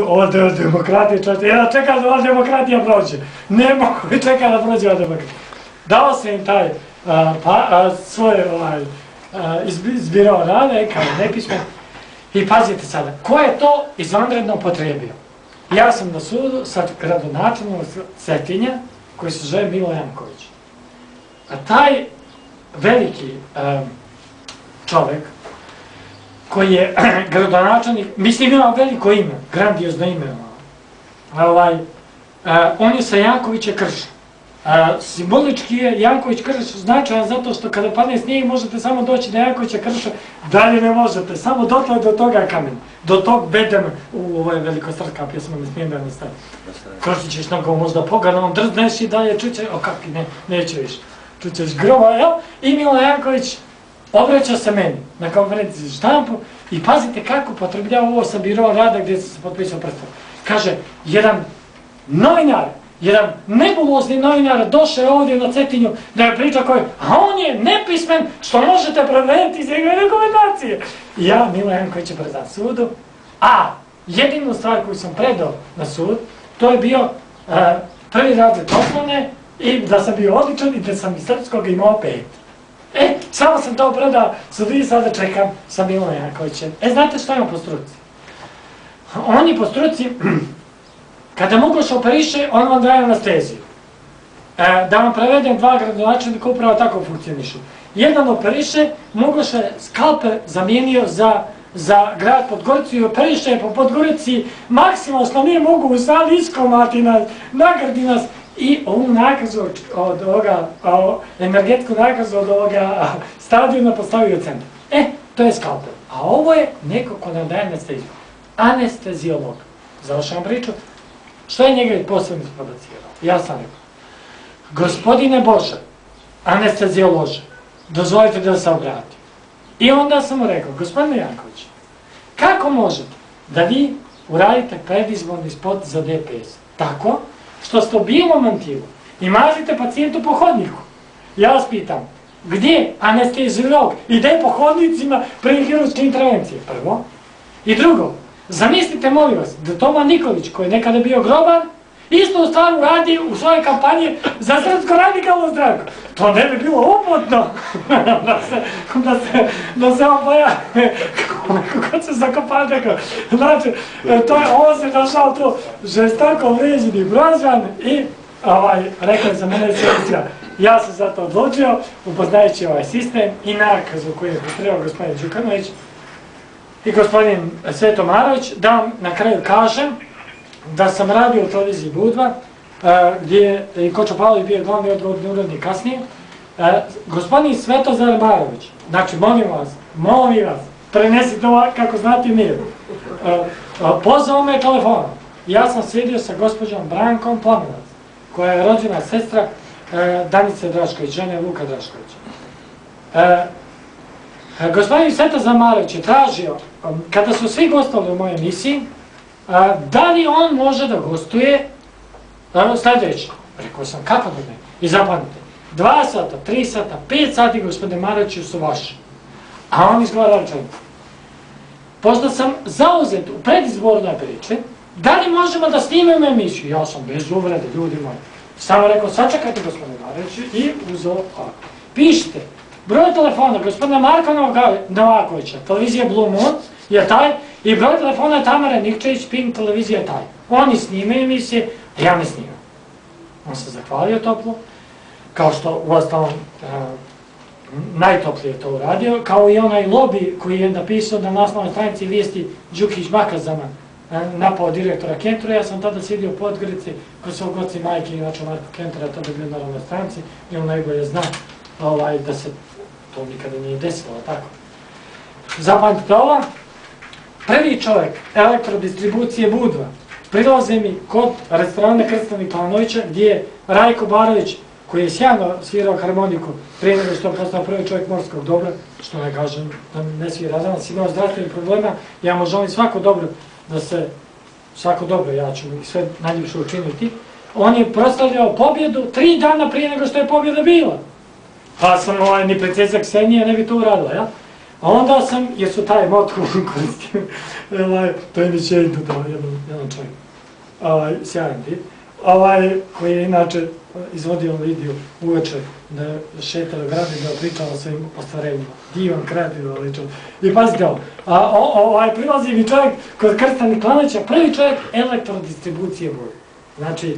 Ova demokratija, čovječe, ja čekam da ova demokratija prođe. Ne mogu čekati da prođe ova demokratija. Dao sam im taj svoje izbirao rade, kao nepismen. I pazite sada, ko je to izvanredno potrebio? Ja sam na sudu sa gradonačelnom Cetinja, koji se zove Milo Janković. A taj veliki čovjek, koji je gradonačelnik, mislim ima veliko ime, grandiozno ime, on je sa Jankovića Krša. Simbolički je Janković Krš značajan zato što kada padne snijeg možete samo doći na Jankovića Krša, dalje ne možete, samo dotle do toga kamena, do tog bedema, ovo je velikosrpska pjesma, ne smijem da ne stavim. Krošit ćeš nogom možda pogledam, on drzneš i dalje čuće, o kakvi, neće više, čućeš groba, jel? I Milo Janković obraća se meni na konferenciji za štampu i pazite kako potrebljava ovo sa biroa rada gdje se potpisao prstom. Kaže, jedan novinar, jedan nebulozni novinar došao je ovdje na Cetinju da je priča koji, a on je nepismen što možete preveniti iz njegove rekomendacije. I ja, Milo Janković, je predan sudu, a jedinu stvar koju sam predao na sud, to je bio prvi razred osnovne i da sam bio odličan i da sam iz srpskog imao 5. Samo sam to predao, sudi sada čekam sa Milom Jankovićem. Znate što je on po struci? On je po struci, kada Mugoš operiše, on vam daje anesteziju. Da vam prevedem, 2 gradonačelnika upravo tako funkcionišu. Jedan operiše, Mugoš je skalpel zamijenio za grad Podgoricu i operiše po Podgorici maksimalno što nije mogu u sali iskomati nas, nagradi nas i ovu nakazu od ovoga, energetsku nakazu od ovoga stadiona postavio u centru. To je skalpel. A ovo je neko ko nam daje anesteziju. Anesteziolog. Završavam priču. Što je njega posebno isprovocirao? Ja sam rekao, gospodine Bože, anesteziolože, dozvolite da se obratim. I onda sam mu rekao, gospodine Janković, kako možete da vi uradite predizborni spot za DPS? Tako što ste u bilom mantilu i mazite pacijentu po hodniku. Ja vas pitam, gdje anesteziolog ide po hodnicima prije hirurške intervencije? Prvo. I drugo, zamislite, molim vas, da Toma Nikolić, koji je nekada bio grobar, isto u stvari radi u svojoj kampanji za Srpsko radikalnu stranku. To ne bi bilo uputno da se on pojavi. Kako se zakopao nekako. Znači, ovo se našao tu žestoko vređeni Brođan i rekao je za mene sjednica. Ja sam za to odlučio, upoznajući ovaj sistem i nakazu koji je potrebao gospodin Đukanović i gospodin Sveto Marović, da vam na kraju kažem da sam radio u televiziji Budva, gdje je i Kočo Pavlović bio glavni odgovorni urednik kasnije. Gospodin Svetozar Marović, znači molim vas, prenesite ovo kako znate mir. Pozvao me telefonom. Ja sam sjedio sa gospođom Brankom Plamenac, koja je rođena sestra Danice Drašković, žene Vuka Draškovića. Gospodin Svetozar Marović je tražio, kada su svi gostovali u mojoj emisiji, da li on može da gostuje sljedeće. Rekao sam, kako da ne? I zapamtite, 2 sata, 3 sata, 5 sati, gospodine Maroviću, su vaši. A on izgleda rečenicu. Pošto sam zauzet u predizbornoj priči, da li možemo da snimemo emisiju? Ja sam bez uvrede, ljudi moji. Samo rekao, sačekajte gospodine Maroviću i uzeo ovako. Pišite, broj telefona gospodina Marka Novakovića, televizija Blue Moon je taj, i broj telefona Tamara Nikčević, Pink televizija je taj. Oni snimaju emisije, a ja ne snimam. On se zahvalio toplo, kao što uostalom najtoplije to uradio, kao i onaj lobby koji je napisao na naslovnoj stranici vijesti Đukić Makazama napao direktora Kentura. Ja sam tada sjedio u Podgorici kod svog oca i majke, inače Marko Kentura tada bio na ravnoj stranici i on najbolje zna da se to nikada nije desilo, tako. Zapamtite ovo, prvi čovjek elektrodistribucije Budva prilaze mi kod restorana Krstani Planovića gdje je Rajko Barović, koji je sjajno svirao harmoniku prije nego što je postao prvi čovjek morskog dobra, što ne kažem da ne svira, danas imao zdravstvenih problema, ja mu želim svako dobro, ja ću mu sve najljepše učiniti. On je proslavljao pobjedu 3 dana prije nego što je pobjeda bila. Pa sam, ni princesa Ksenija ne bi to uradila, jel? A onda sam, jer su taj motku koristili, to je mi će idu to jednom, čovjek, sjajan tip, koji je inače izvodio Lidiju uveče da je šetala grad i da je pričala o svojim ostvarenjima. Divan, kreativan ličan. I pazite ovo, prilazi mi čovjek kod Krsta Niklanovića, prvi čovjek elektrodistribucije vode. Znači,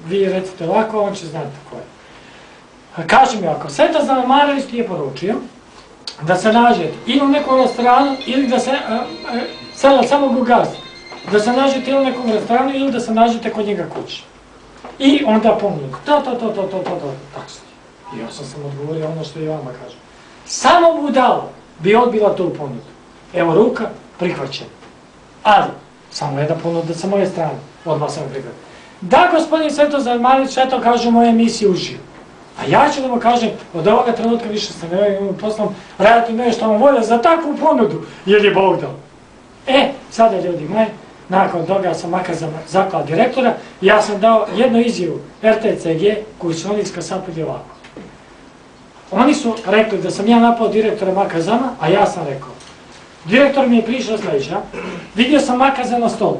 vi recite ovako, on će znati ko je. Kaže mi ovako, Svetozar Amarević ti je poručio da se nađete ili u nekom restoranu ili da se selo samog ugazi. Da se nađete ili u nekom restoranu ili da se nađete kod njega kući. I onda ponudio, tačno. I ja sam odgovorio ono što i vama kažem. Samo budala bi odbila tu ponudu. Evo ruka, prihvaćena. Ali, samo jedna ponuda sa moje strane, odmah sam prihvatio. Da, gospodin Svetozar Amarević sve to kaže u mojoj emisiji uživo. A ja ću da mu kažem, od ovoga trenutka više sam poslom raditi nešto vam volja za takvu ponudu, jer je Bog dao. Sada ljudi moji, nakon toga sam makar zaklao direktora, ja sam dao jednu izjavu RTCG koju su oni iskasapili ovako. Oni su rekli da sam ja napao direktora Makazama, a ja sam rekao. Direktor mi je prišao sljedeća, vidio sam makaze na stolu,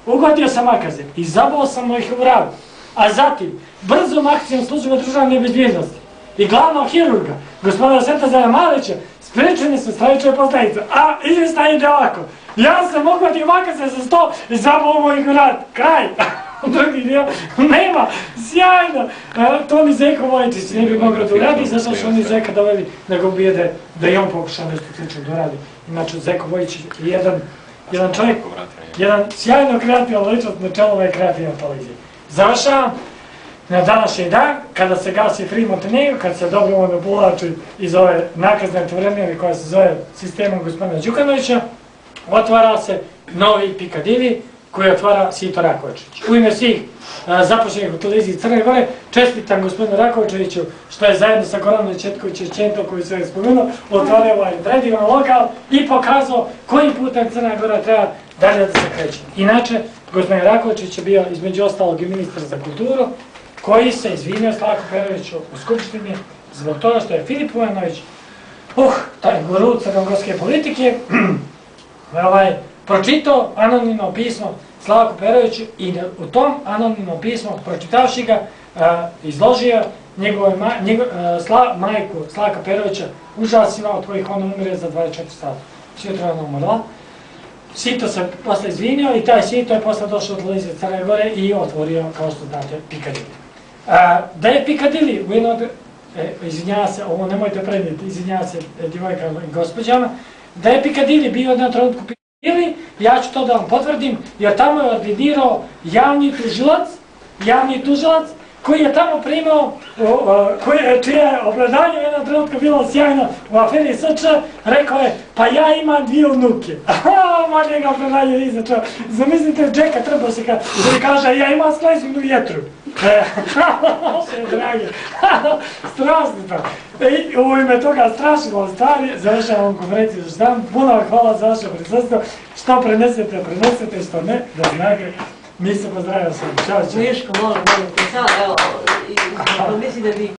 ugodio sam makaze i zabao sam ih u vragu, a zatim brzom akcijom službe državne bezbjednosti i glavnog hirurga, gospodina Svetozara Amarevića, sprečeni su stravične posljedice, a izvještaj ide ovako. Ja sam ugodio makaze za sto i zabao moj grad, kraj. Drugi dio, nema, sjajno. Toni Zeko Vojtić ne bi mogao da uradi, zašto su oni Zeka doveli da ga ubijede, da i on pokuša nešto slično da uradi. Inače, Zeko Vojtić je jedan čovjek, jedan sjajno kreativan ličnost na čelove kreativne televizije. Završavam na današnji dan, kada se gasi Free Montenegro, kada se dobrovoljno povlači iz ove nakazne tvorevine koja se zove sistemom gospodina Đukanovića, otvara se novi Pikadili koji otvara Sito Rakovičić. U ime svih zaposlenih u televiziji Crne Gore čestitam gospodinu Rakovičeviću što je zajedno sa Goranom Četkovićem Čento koji se je spomenuo otvorio ovaj predivan lokal i pokazao kojim putem Crna Gora treba dalje da se kreće. Inače, gospodin Rakovičević je bio između ostalog i ministar za kulturu koji se izvinio Slavku Peroviću u Skupštini zbog toga što je Filip Vujanović, taj guru crnogorske politike, pročitao anonimno pismo Slavku Peroviću i u tom anonimnom pismu, pročitavši ga, izložio majku Slavka Perovića užasima od kojih ona umire za 24 sata. Sito je ona umrla. Sito se posle izvinio i taj Sito je posle došao od televizije Crne Gore i otvorio, kao što znate, Pikadili. Da je Pikadili u jednom, izvinjava se, ovo nemojte prenijeti, izvinjava se djevojkama i gospođama, da je Pikadili bio jedan trenutku Pikadili, ja ću to da vam potvrdim, jer tamo je ordinirao javni tužilac, koji je tamo primao, čije je obradanje u jednom trenutku bilo sjajno u aferi SČ, rekao je, pa ja imam 2 unuke. Ma njega obradanje nije začeo. Zamislite, Džeka Trbosika, koji kaže, ja imam sklesinu vjetru. Sve drage, strašno to. I u ime toga strašno stvari, završavam konferenciju za štampu, puno vam hvala za vaše prisustvo, što prenesete, što ne, da znate. Mi se pozdravimo sam. Ćao, ćao. Miško, molim te, sad, evo, mislim da vi